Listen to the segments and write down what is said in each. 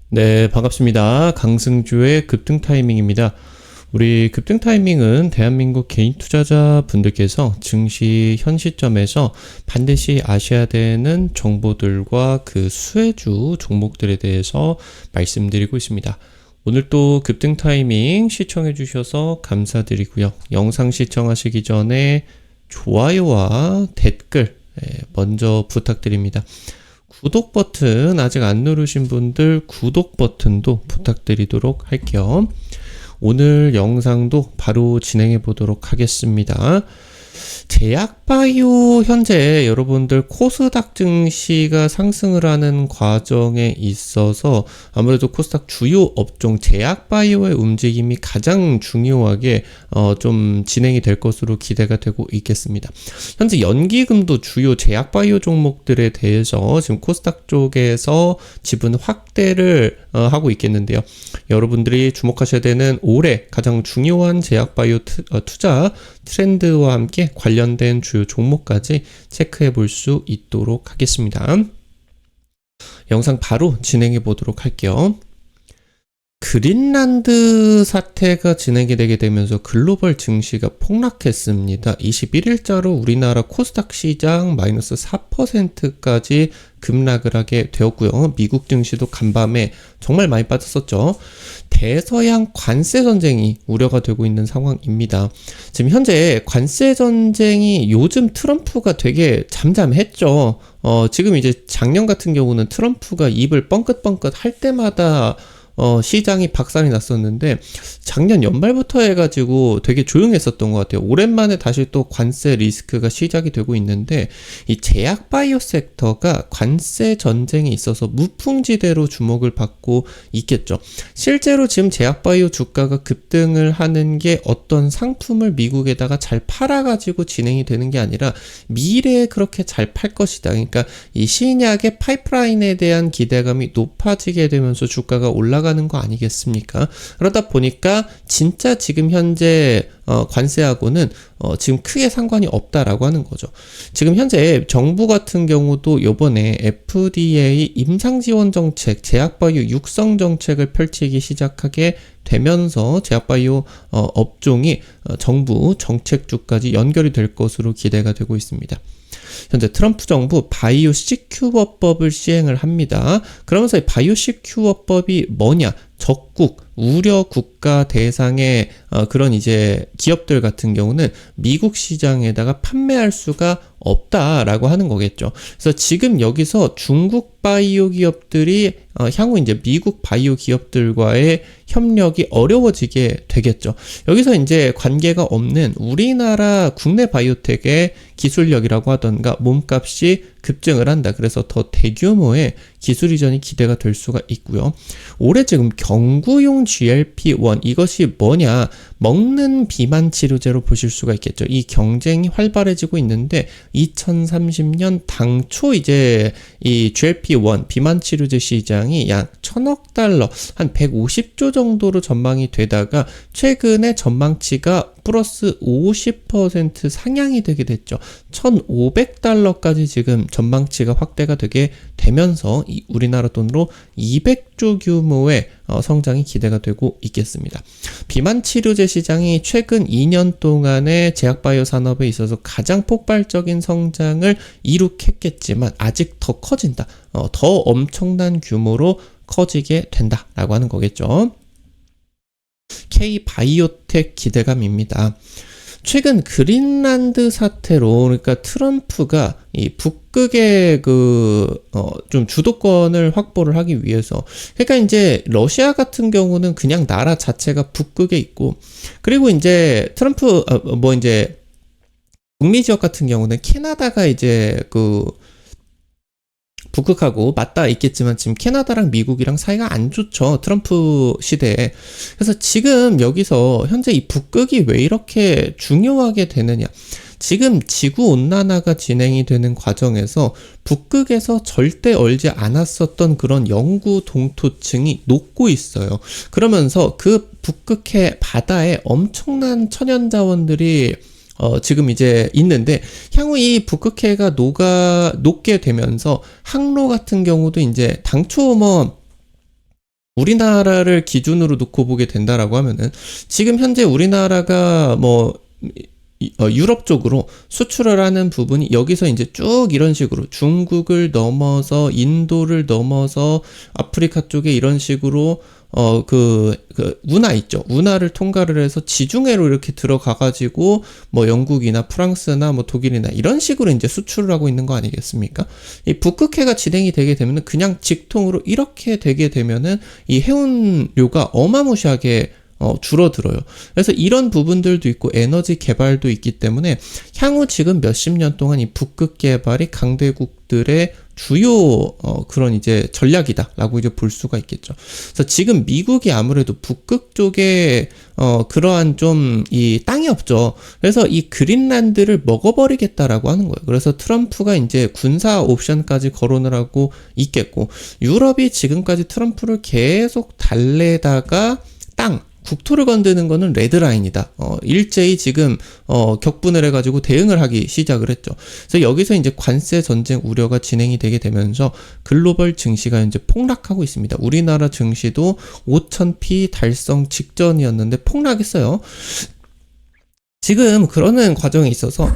네, 반갑습니다. 강승주의 급등 타이밍입니다. 우리 급등 타이밍은 대한민국 개인 투자자 분들께서 증시 현 시점에서 반드시 아셔야 되는 정보들과 그 수혜주 종목들에 대해서 말씀드리고 있습니다. 오늘 또 급등 타이밍 시청해 주셔서 감사드리고요. 영상 시청하시기 전에 좋아요와 댓글 먼저 부탁드립니다. 구독 버튼 아직 안 누르신 분들 구독 버튼도 부탁드리도록 할게요. 오늘 영상도 바로 진행해 보도록 하겠습니다. 제약바이오 현재 여러분들 코스닥 증시가 상승을 하는 과정에 있어서 아무래도 코스닥 주요 업종 제약바이오의 움직임이 가장 중요하게 좀 진행이 될 것으로 기대가 되고 있겠습니다. 현재 연기금도 주요 제약바이오 종목들에 대해서 지금 코스닥 쪽에서 지분 확대를 하고 있겠는데요. 여러분들이 주목하셔야 되는 올해 가장 중요한 제약바이오 투자 트렌드와 함께 관련된 주요 종목까지 체크해 볼 수 있도록 하겠습니다. 영상 바로 진행해 보도록 할게요. 그린란드 사태가 진행이 되게 되면서 글로벌 증시가 폭락했습니다. 21일자로 우리나라 코스닥 시장 마이너스 4%까지 급락을 하게 되었고요. 미국 증시도 간밤에 정말 많이 빠졌었죠. 대서양 관세 전쟁이 우려가 되고 있는 상황입니다. 지금 현재 관세 전쟁이 요즘 트럼프가 되게 잠잠했죠. 지금 이제 작년 같은 경우는 트럼프가 입을 뻥긋뻥긋 할 때마다 시장이 박살이 났었는데 작년 연말부터 해가지고 되게 조용했었던 것 같아요. 오랜만에 다시 또 관세 리스크가 시작이 되고 있는데 이 제약바이오 섹터가 관세 전쟁에 있어서 무풍지대로 주목을 받고 있겠죠. 실제로 지금 제약바이오 주가가 급등을 하는 게 어떤 상품을 미국에다가 잘 팔아가지고 진행이 되는 게 아니라 미래에 그렇게 잘 팔 것이다. 그러니까 이 신약의 파이프라인에 대한 기대감이 높아지게 되면서 주가가 올라가는 거 아니겠습니까? 그러다 보니까 진짜 지금 현재 관세하고는 지금 크게 상관이 없다라고 하는 거죠. 지금 현재 정부 같은 경우도 요번에 FDA 임상지원 정책, 제약바이오 육성 정책을 펼치기 시작하게 되면서 제약바이오 업종이 정부 정책주까지 연결이 될 것으로 기대가 되고 있습니다. 현재 트럼프 정부 바이오 시큐어법을 시행을 합니다. 그러면서 이 바이오 시큐어법이 뭐냐? 적국, 우려 국가 대상의 그런 이제 기업들 같은 경우는 미국 시장에다가 판매할 수가 없다라고 하는 거겠죠. 그래서 지금 여기서 중국 바이오 기업들이 향후 이제 미국 바이오 기업들과의 협력이 어려워지게 되겠죠. 여기서 이제 관계가 없는 우리나라 국내 바이오텍의 기술력이라고 하던가 몸값이 급증을 한다. 그래서 더 대규모의 기술 이전이 기대가 될 수가 있고요. 올해 지금 경구용 GLP-1 이것이 뭐냐? 먹는 비만 치료제로 보실 수가 있겠죠. 이 경쟁이 활발해지고 있는데 2030년 당초 이제 이 GLP-1 비만 치료제 시장이 약 1000억 달러, 한 150조 정도로 전망이 되다가 최근에 전망치가 플러스 50% 상향이 되게 됐죠. 1,500달러까지 지금 전망치가 확대가 되게 되면서 우리나라 돈으로 200조 규모의 성장이 기대가 되고 있겠습니다. 비만 치료제 시장이 최근 2년 동안의 제약바이오 산업에 있어서 가장 폭발적인 성장을 이룩했겠지만 아직 더 커진다. 더 엄청난 규모로 커지게 된다라고 하는 거겠죠. K바이오텍 기대감입니다. 최근 그린란드 사태로 그러니까 트럼프가 이 북극의 좀 주도권을 확보를 하기 위해서 그러니까 이제 러시아 같은 경우는 그냥 나라 자체가 북극에 있고 그리고 이제 트럼프 이제 북미 지역 같은 경우는 캐나다가 이제 북극하고 맞닿아 있겠지만 지금 캐나다랑 미국이랑 사이가 안 좋죠. 트럼프 시대에. 그래서 지금 여기서 현재 이 북극이 왜 이렇게 중요하게 되느냐. 지금 지구온난화가 진행이 되는 과정에서 북극에서 절대 얼지 않았었던 그런 영구 동토층이 녹고 있어요. 그러면서 그 북극해 바다에 엄청난 천연자원들이 지금 이제 있는데 향후 이 북극해가 녹게 되면서 항로 같은 경우도 이제 당초 우리나라를 기준으로 놓고 보게 된다라고 하면은 지금 현재 우리나라가 유럽 쪽으로 수출을 하는 부분이 여기서 이제 쭉 이런 식으로 중국을 넘어서 인도를 넘어서 아프리카 쪽에 이런 식으로 운하 있죠. 운하를 통과를 해서 지중해로 이렇게 들어가가지고 영국이나 프랑스나 독일이나 이런 식으로 이제 수출을 하고 있는 거 아니겠습니까? 이 북극해가 진행이 되게 되면은 그냥 직통으로 이렇게 되게 되면은 이 해운료가 어마무시하게 줄어들어요. 그래서 이런 부분들도 있고 에너지 개발도 있기 때문에 향후 지금 몇십 년 동안 이 북극 개발이 강대국들의 주요 그런 이제 전략이다라고 이제 볼 수가 있겠죠. 그래서 지금 미국이 아무래도 북극 쪽에 그러한 좀 이 땅이 없죠. 그래서 이 그린란드를 먹어버리겠다라고 하는 거예요. 그래서 트럼프가 이제 군사 옵션까지 거론을 하고 있겠고, 유럽이 지금까지 트럼프를 계속 달래다가 국토를 건드는 거는 레드라인이다. 일제히 지금 격분을 해가지고 대응을 하기 시작을 했죠. 그래서 여기서 이제 관세 전쟁 우려가 진행이 되게 되면서 글로벌 증시가 이제 폭락하고 있습니다. 우리나라 증시도 5,000p 달성 직전이었는데 폭락했어요. 지금 그러는 과정에 있어서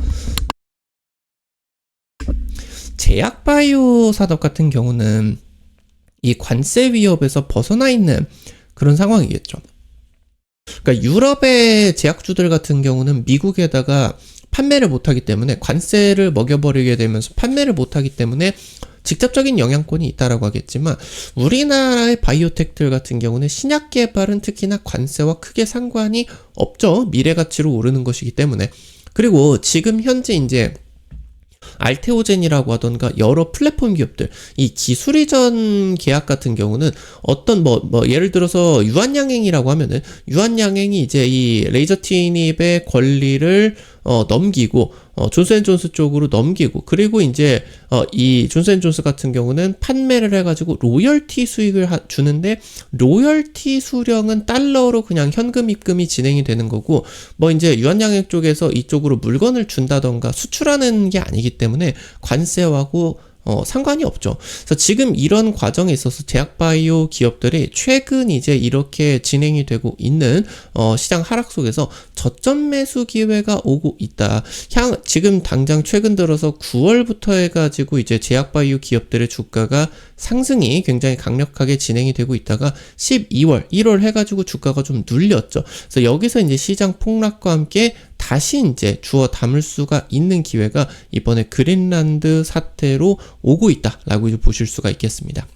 제약바이오 산업 같은 경우는 이 관세 위협에서 벗어나 있는 그런 상황이겠죠. 그러니까 유럽의 제약주들 같은 경우는 미국에다가 판매를 못하기 때문에 관세를 먹여버리게 되면서 판매를 못하기 때문에 직접적인 영향권이 있다라고 하겠지만, 우리나라의 바이오텍들 같은 경우는 신약 개발은 특히나 관세와 크게 상관이 없죠. 미래 가치로 오르는 것이기 때문에. 그리고 지금 현재 이제 알테오젠이라고 하던가 여러 플랫폼 기업들, 이 기술 이전 계약 같은 경우는 어떤 예를 들어서 유한양행이라고 하면은 유한양행이 이제 이 레이저 티닙의 권리를 넘기고 존스앤존스 쪽으로 넘기고, 그리고 이제 이 존스앤존스 같은 경우는 판매를 해가지고 로열티 수익을 주는데, 로열티 수령은 달러로 그냥 현금 입금이 진행이 되는 거고, 이제 유한양행 쪽에서 이쪽으로 물건을 준다던가 수출하는 게 아니기 때문에 관세하고 상관이 없죠. 그래서 지금 이런 과정에 있어서 제약바이오 기업들이 최근 이제 이렇게 진행이 되고 있는 시장 하락 속에서 저점 매수 기회가 오고 있다. 지금 당장 최근 들어서 9월부터 해가지고 이제 제약바이오 기업들의 주가가 상승이 굉장히 강력하게 진행이 되고 있다가 12월, 1월 해가지고 주가가 좀 눌렸죠. 그래서 여기서 이제 시장 폭락과 함께 다시 이제 주워 담을 수가 있는 기회가 이번에 그린란드 사태로 오고 있다라고 이제 보실 수가 있겠습니다.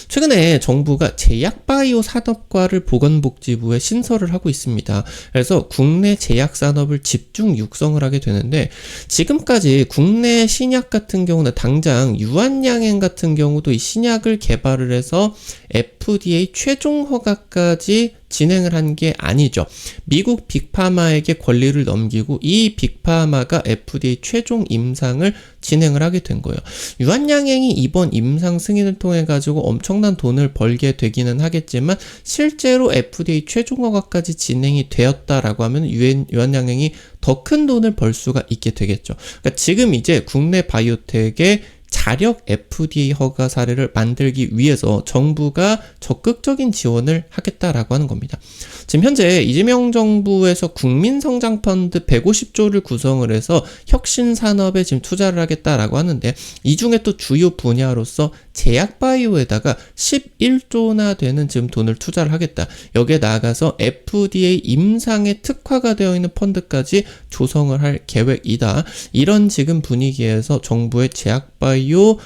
최근에 정부가 제약바이오 산업과를 보건복지부에 신설을 하고 있습니다. 그래서 국내 제약산업을 집중 육성을 하게 되는데, 지금까지 국내 신약 같은 경우는 당장 유한양행 같은 경우도 이 신약을 개발을 해서 FDA 최종 허가까지 진행을 한 게 아니죠. 미국 빅파마에게 권리를 넘기고 이 빅파마가 FDA 최종 임상을 진행을 하게 된 거예요. 유한양행이 이번 임상 승인을 통해 가지고 엄청난 돈을 벌게 되기는 하겠지만, 실제로 FDA 최종 허가까지 진행이 되었다라고 하면 유한양행이 더 큰 돈을 벌 수가 있게 되겠죠. 그러니까 지금 이제 국내 바이오텍의 자력 FDA 허가 사례를 만들기 위해서 정부가 적극적인 지원을 하겠다라고 하는 겁니다. 지금 현재 이재명 정부에서 국민성장펀드 150조를 구성을 해서 혁신산업에 지금 투자를 하겠다라고 하는데, 이 중에 또 주요 분야로서 제약바이오에다가 11조나 되는 지금 돈을 투자를 하겠다. 여기에 나아가서 FDA 임상에 특화가 되어 있는 펀드까지 조성을 할 계획이다. 이런 지금 분위기에서 정부의 제약바이오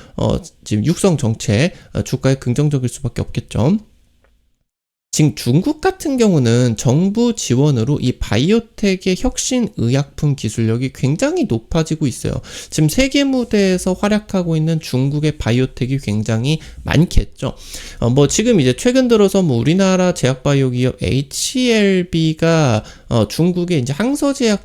지금 육성 정책 주가에 긍정적일 수밖에 없겠죠. 지금 중국 같은 경우는 정부 지원으로 이 바이오텍의 혁신 의약품 기술력이 굉장히 높아지고 있어요. 지금 세계 무대에서 활약하고 있는 중국의 바이오텍이 굉장히 많겠죠. 지금 이제 최근 들어서 우리나라 제약바이오 기업 HLB가 중국의 이제 항서제약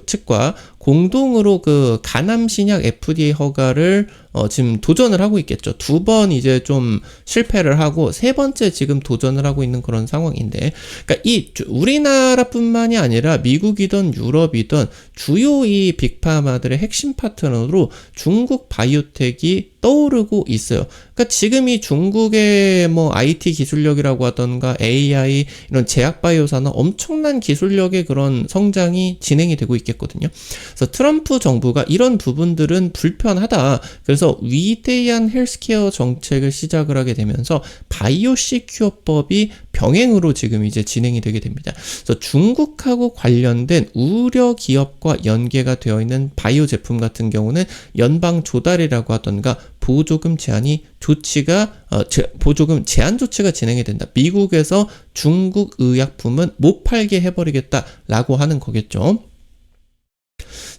측과 공동으로 그 간암 신약 FDA 허가를 지금 도전을 하고 있겠죠. 2번 이제 좀 실패를 하고 3번째 지금 도전을 하고 있는 그런 상황인데, 그러니까 우리나라뿐만이 아니라 미국이든 유럽이든 주요 이 빅파마들의 핵심 파트너로 중국 바이오텍이 떠오르고 있어요. 그러니까 지금 이 중국의 뭐 IT 기술력이라고 하던가 AI 이런 제약바이오 산업 엄청난 기술력의 그런 성장이 진행이 되고 있겠거든요. 그래서 트럼프 정부가 이런 부분들은 불편하다. 그래서 위대한 헬스케어 정책을 시작을 하게 되면서 바이오 시큐어법이 병행으로 지금 이제 진행이 되게 됩니다. 그래서 중국하고 관련된 우려 기업과 연계가 되어 있는 바이오 제품 같은 경우는 연방 조달이라고 하던가 보조금 제한 조치가 진행이 된다. 미국에서 중국 의약품은 못 팔게 해버리겠다라고 하는 거겠죠.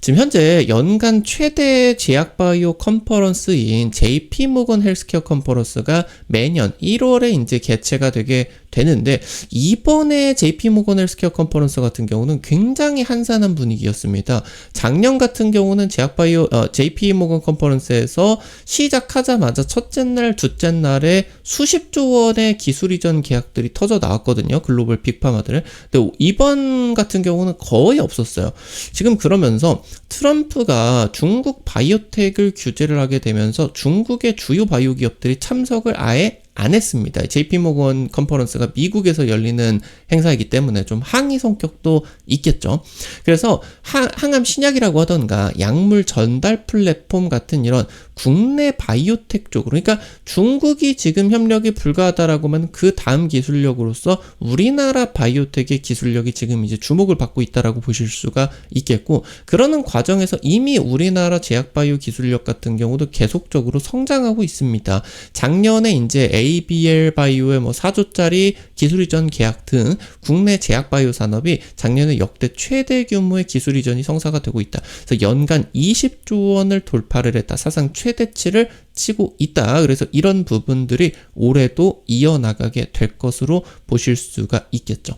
지금 현재 연간 최대 제약바이오 컨퍼런스인 JP모건 헬스케어 컨퍼런스가 매년 1월에 이제 개최가 되게 되는데, 이번에 JP모건 헬스케어 컨퍼런스 같은 경우는 굉장히 한산한 분위기였습니다. 작년 같은 경우는 JP모건 컨퍼런스에서 시작하자마자 첫째 날, 둘째 날에 수십조 원의 기술 이전 계약들이 터져 나왔거든요. 글로벌 빅파마들. 근데 이번 같은 경우는 거의 없었어요. 지금 그러면서 트럼프가 중국 바이오텍을 규제를 하게 되면서 중국의 주요 바이오 기업들이 참석을 아예 안 했습니다. JP모건 컨퍼런스가 미국에서 열리는 행사이기 때문에 좀 항의 성격도 있겠죠. 그래서 항암 신약이라고 하던가 약물 전달 플랫폼 같은 이런 국내 바이오텍 쪽으로, 그러니까 중국이 지금 협력이 불가하다라고 하면 그 다음 기술력으로서 우리나라 바이오텍의 기술력이 지금 이제 주목을 받고 있다라고 보실 수가 있겠고, 그러는 과정에서 이미 우리나라 제약바이오 기술력 같은 경우도 계속적으로 성장하고 있습니다. 작년에 이제 ABL 바이오의 4조짜리 기술 이전 계약 등 국내 제약바이오 산업이 작년에 역대 최대 규모의 기술 이전이 성사가 되고 있다. 그래서 연간 20조 원을 돌파를 했다. 사상 최대치를 치고 있다. 그래서 이런 부분들이 올해도 이어나가게 될 것으로 보실 수가 있겠죠.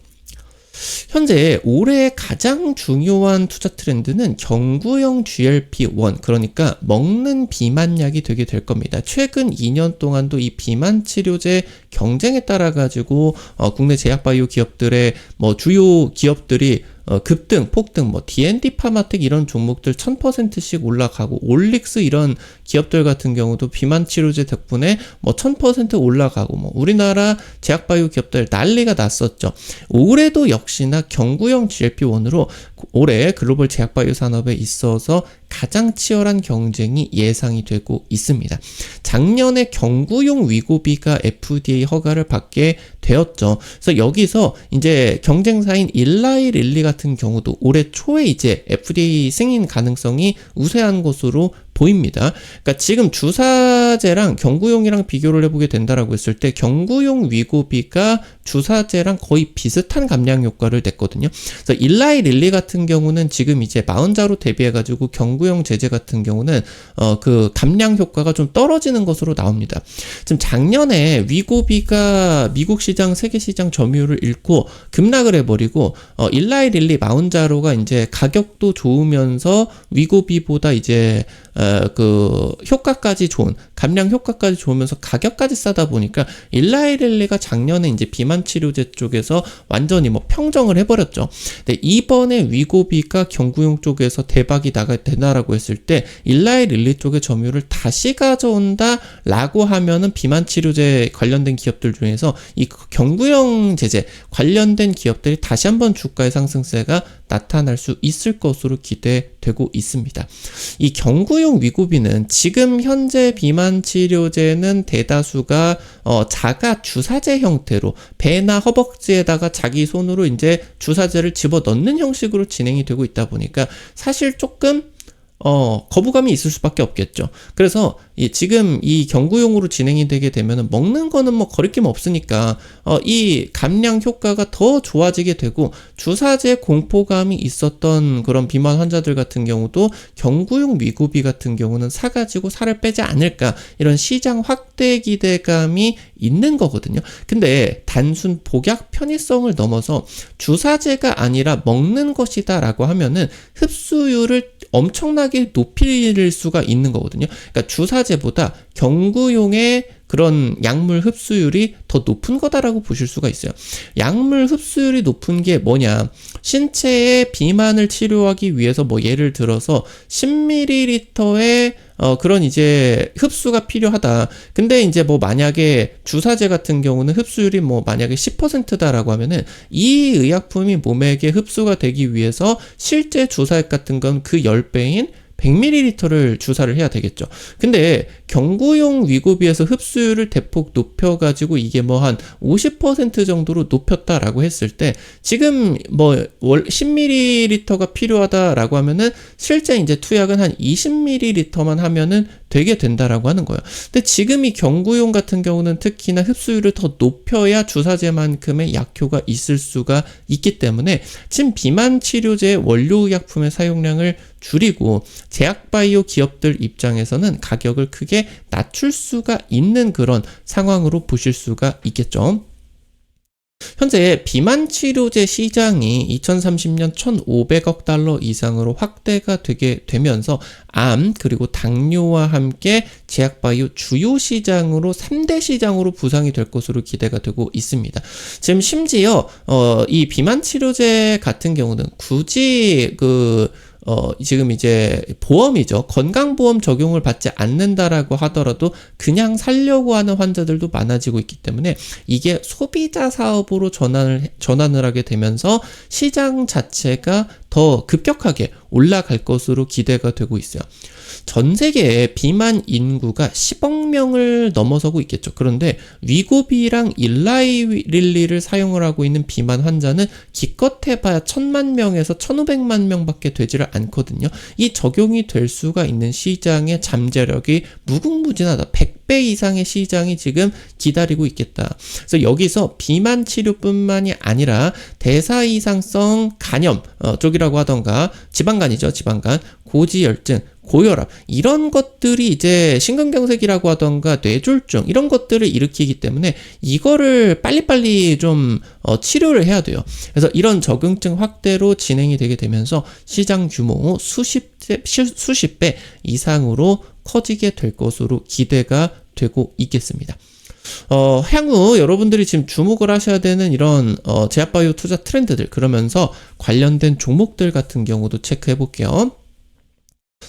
현재 올해 가장 중요한 투자 트렌드는 경구용 GLP-1, 그러니까 먹는 비만약이 되게 될 겁니다. 최근 2년 동안도 이 비만 치료제 경쟁에 따라 가지고 국내 제약바이오 기업들의 주요 기업들이 급등, 폭등, D&D 파마텍 이런 종목들 1000%씩 올라가고, 올릭스 이런 기업들 같은 경우도 비만 치료제 덕분에 1000% 올라가고, 우리나라 제약바이오 기업들 난리가 났었죠. 올해도 역시나 경구용 GLP-1으로 올해 글로벌 제약바이오 산업에 있어서 가장 치열한 경쟁이 예상이 되고 있습니다. 작년에 경구용 위고비가 FDA 허가를 받게 되었죠. 그래서 여기서 이제 경쟁사인 일라이 릴리 같은 경우도 올해 초에 이제 FDA 승인 가능성이 우세한 것으로 보입니다. 그러니까 지금 주사제랑 경구용이랑 비교를 해보게 된다라고 했을 때 경구용 위고비가 주사제랑 거의 비슷한 감량 효과를 냈거든요. 그래서 일라이 릴리 같은 경우는 지금 이제 40자로 대비해가지고 경구용 제제 같은 경우는 그 감량 효과가 좀 떨어지는 것으로 나옵니다. 지금 작년에 위고비가 미국 시장, 세계 시장 점유율을 잃고 급락을 해버리고 일라이 릴리 40자로가 이제 가격도 좋으면서 위고비보다 이제 그 효과까지 좋은, 감량 효과까지 좋으면서 가격까지 싸다 보니까 일라이 릴리가 작년에 이제 비만 치료제 쪽에서 완전히 평정을 해버렸죠. 근데 이번에 위고비가 경구용 쪽에서 대박이 된다라고 했을 때 일라이 릴리 쪽의 점유율을 다시 가져온다라고 하면은 비만 치료제 관련된 기업들 중에서 이 경구용 제제 관련된 기업들이 다시 한번 주가의 상승세가 나타날 수 있을 것으로 기대되고 있습니다. 이 경구용 위고비는 지금 현재 비만 치료제는 대다수가 자가 주사제 형태로 배나 허벅지에다가 자기 손으로 이제 주사제를 집어 넣는 형식으로 진행이 되고 있다 보니까 사실 조금 거부감이 있을 수밖에 없겠죠. 그래서 지금 이 경구용으로 진행이 되게 되면 먹는 거는 거리낌 없으니까 이 감량 효과가 더 좋아지게 되고, 주사제 공포감이 있었던 그런 비만 환자들 같은 경우도 경구용 위고비 같은 경우는 사가지고 살을 빼지 않을까, 이런 시장 확대 기대감이 있는 거거든요. 근데 단순 복약 편의성을 넘어서 주사제가 아니라 먹는 것이다 라고 하면은 흡수율을 엄청나게 높일 수가 있는 거거든요. 그러니까 주사제보다 경구용의 그런 약물 흡수율이 더 높은 거다라고 보실 수가 있어요. 약물 흡수율이 높은 게 뭐냐? 신체의 비만을 치료하기 위해서 뭐 예를 들어서 10ml의 그런 이제 흡수가 필요하다. 근데 이제 뭐 만약에 주사제 같은 경우는 흡수율이 뭐 만약에 10%다라고 하면은 이 의약품이 몸에게 흡수가 되기 위해서 실제 주사액 같은 건 그 10배인 100ml를 주사를 해야 되겠죠. 근데 경구용 위고비에서 흡수율을 대폭 높여가지고 이게 뭐 한 50% 정도로 높였다라고 했을 때 지금 뭐 10ml가 필요하다라고 하면은 실제 이제 투약은 한 20ml만 하면은 되게 된다라고 하는 거예요. 근데 지금 이 경구용 같은 경우는 특히나 흡수율을 더 높여야 주사제만큼의 약효가 있을 수가 있기 때문에 지금 비만 치료제 원료의약품의 사용량을 줄이고 제약바이오 기업들 입장에서는 가격을 크게 낮출 수가 있는 그런 상황으로 보실 수가 있겠죠. 현재 비만 치료제 시장이 2030년 1,500억 달러 이상으로 확대가 되게 되면서 암 그리고 당뇨와 함께 제약바이오 주요 시장으로 3대 시장으로 부상이 될 것으로 기대가 되고 있습니다. 지금 심지어 이 비만 치료제 같은 경우는 굳이 지금 이제 보험이죠. 건강보험 적용을 받지 않는다라고 하더라도 그냥 살려고 하는 환자들도 많아지고 있기 때문에 이게 소비자 사업으로 전환을 하게 되면서 시장 자체가 더 급격하게 올라갈 것으로 기대가 되고 있어요. 전 세계의 비만 인구가 10억 명을 넘어서고 있겠죠. 그런데 위고비랑 일라이릴리를 사용을 하고 있는 비만 환자는 기껏 해봐야 1,000만 명에서 1,500만 명밖에 되지를 않거든요. 이 적용이 될 수가 있는 시장의 잠재력이 무궁무진하다. 100배 이상의 시장이 지금 기다리고 있겠다. 그래서 여기서 비만 치료뿐만이 아니라 대사이상성 간염 쪽이라고 하던가 지방간이죠. 지방간, 고지혈증, 고혈압 이런 것들이 이제 심근경색이라고 하던가 뇌졸중 이런 것들을 일으키기 때문에 이거를 빨리빨리 좀 치료를 해야 돼요. 그래서 이런 적응증 확대로 진행이 되게 되면서 시장 규모 수십 배 이상으로 커지게 될 것으로 기대가 되고 있겠습니다. 향후 여러분들이 지금 주목을 하셔야 되는 이런 제약바이오 투자 트렌드들 그러면서 관련된 종목들 같은 경우도 체크해 볼게요.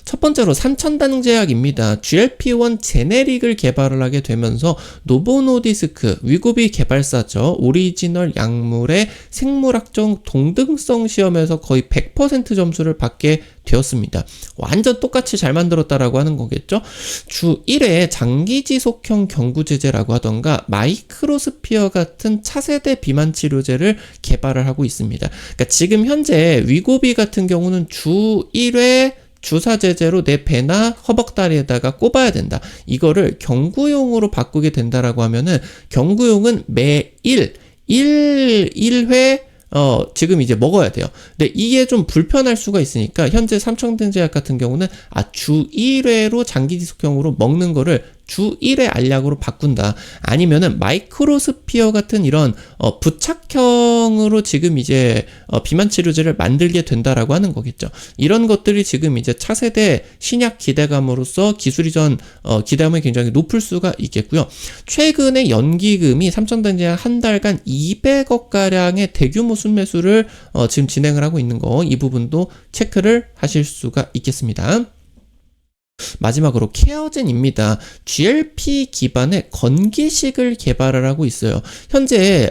첫 번째로 삼천당제약입니다. GLP-1 제네릭을 개발을 하게 되면서 노보노디스크, 위고비 개발사죠. 오리지널 약물의 생물학적 동등성 시험에서 거의 100% 점수를 받게 되었습니다. 완전 똑같이 잘 만들었다라고 하는 거겠죠. 주 1회 장기지속형 경구제제라고 하던가 마이크로스피어 같은 차세대 비만 치료제를 개발을 하고 있습니다. 그러니까 지금 현재 위고비 같은 경우는 주 1회 주사제제로 내 배나 허벅다리에다가 꼽아야 된다. 이거를 경구용으로 바꾸게 된다라고 하면은 경구용은 매일 1회 지금 이제 먹어야 돼요. 근데 이게 좀 불편할 수가 있으니까 현재 삼천당제약 같은 경우는 주 1회로 장기지속형으로 먹는 거를 주 1회 알약으로 바꾼다. 아니면은 마이크로스피어 같은 이런 부착형으로 지금 이제 비만 치료제를 만들게 된다라고 하는 거겠죠. 이런 것들이 지금 이제 차세대 신약 기대감으로서 기술이 기대감이 굉장히 높을 수가 있겠고요. 최근에 연기금이 삼천당제약 한 달간 200억 가량의 대규모 순매수를 지금 진행을 하고 있는 거 이 부분도 체크를 하실 수가 있겠습니다. 마지막으로 케어젠입니다. GLP 기반의 건기식을 개발을 하고 있어요. 현재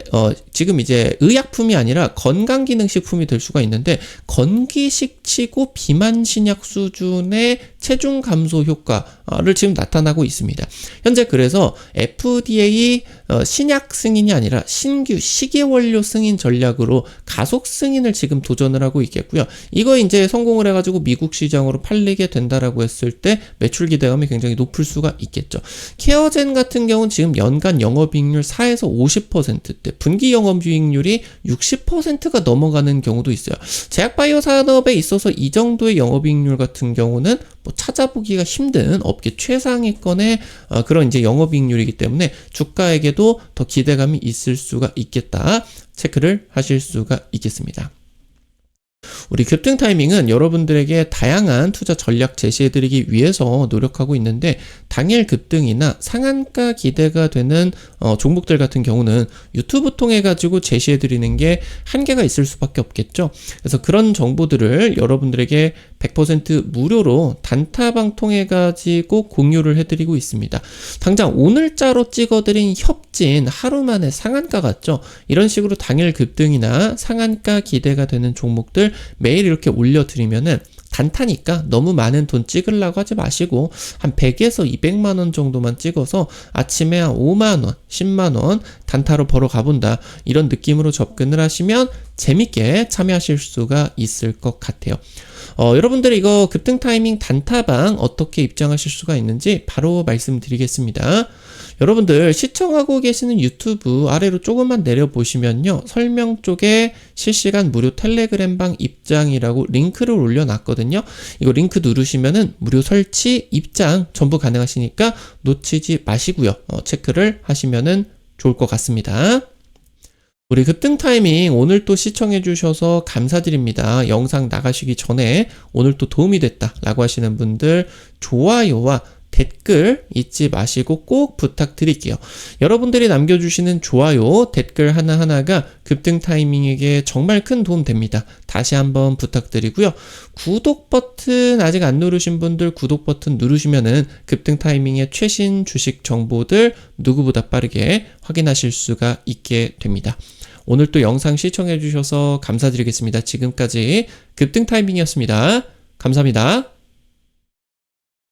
지금 이제 의약품이 아니라 건강기능식품이 될 수가 있는데 건기식 치고 비만 신약 수준의 체중 감소 효과를 지금 나타나고 있습니다. 현재 그래서 FDA 신약 승인이 아니라 신규 식이원료 승인 전략으로 가속 승인을 지금 도전을 하고 있겠고요. 이거 이제 성공을 해가지고 미국 시장으로 팔리게 된다라고 했을 때 매출 기대감이 굉장히 높을 수가 있겠죠. 케어젠 같은 경우는 지금 연간 영업이익률 4에서 50%대, 분기 영업이익률이 60%가 넘어가는 경우도 있어요. 제약바이오 산업에 있어서 이 정도의 영업이익률 같은 경우는 뭐 찾아보기가 힘든 업계 최상위권의 그런 이제 영업이익률이기 때문에 주가에게도 더 기대감이 있을 수가 있겠다. 체크를 하실 수가 있겠습니다. 우리 급등 타이밍은 여러분들에게 다양한 투자 전략 제시해드리기 위해서 노력하고 있는데, 당일 급등이나 상한가 기대가 되는 종목들 같은 경우는 유튜브 통해 가지고 제시해드리는 게 한계가 있을 수밖에 없겠죠. 그래서 그런 정보들을 여러분들에게 100% 무료로 단타방 통해 가지고 공유를 해드리고 있습니다. 당장 오늘자로 찍어드린 협진 하루 만에 상한가 같죠? 이런 식으로 당일 급등이나 상한가 기대가 되는 종목들 매일 이렇게 올려드리면은 단타니까 너무 많은 돈 찍으려고 하지 마시고 한 100에서 200만원 정도만 찍어서 아침에 한 5만원, 10만원 단타로 벌어 가본다, 이런 느낌으로 접근을 하시면 재밌게 참여하실 수가 있을 것 같아요. 여러분들이 이거 급등 타이밍 단타방 어떻게 입장하실 수가 있는지 바로 말씀드리겠습니다. 여러분들 시청하고 계시는 유튜브 아래로 조금만 내려보시면요, 설명 쪽에 실시간 무료 텔레그램방 입장이라고 링크를 올려놨거든요. 이거 링크 누르시면은 무료 설치, 입장 전부 가능하시니까 놓치지 마시고요. 체크를 하시면은 좋을 것 같습니다. 우리 급등 타이밍 오늘 또 시청해 주셔서 감사드립니다. 영상 나가시기 전에 오늘 또 도움이 됐다 라고 하시는 분들 좋아요와 댓글 잊지 마시고 꼭 부탁드릴게요. 여러분들이 남겨주시는 좋아요, 댓글 하나하나가 급등 타이밍에게 정말 큰 도움 됩니다. 다시 한번 부탁드리고요. 구독 버튼 아직 안 누르신 분들 구독 버튼 누르시면은 급등 타이밍의 최신 주식 정보들 누구보다 빠르게 확인하실 수가 있게 됩니다. 오늘 또 영상 시청해 주셔서 감사드리겠습니다. 지금까지 급등 타이밍이었습니다. 감사합니다.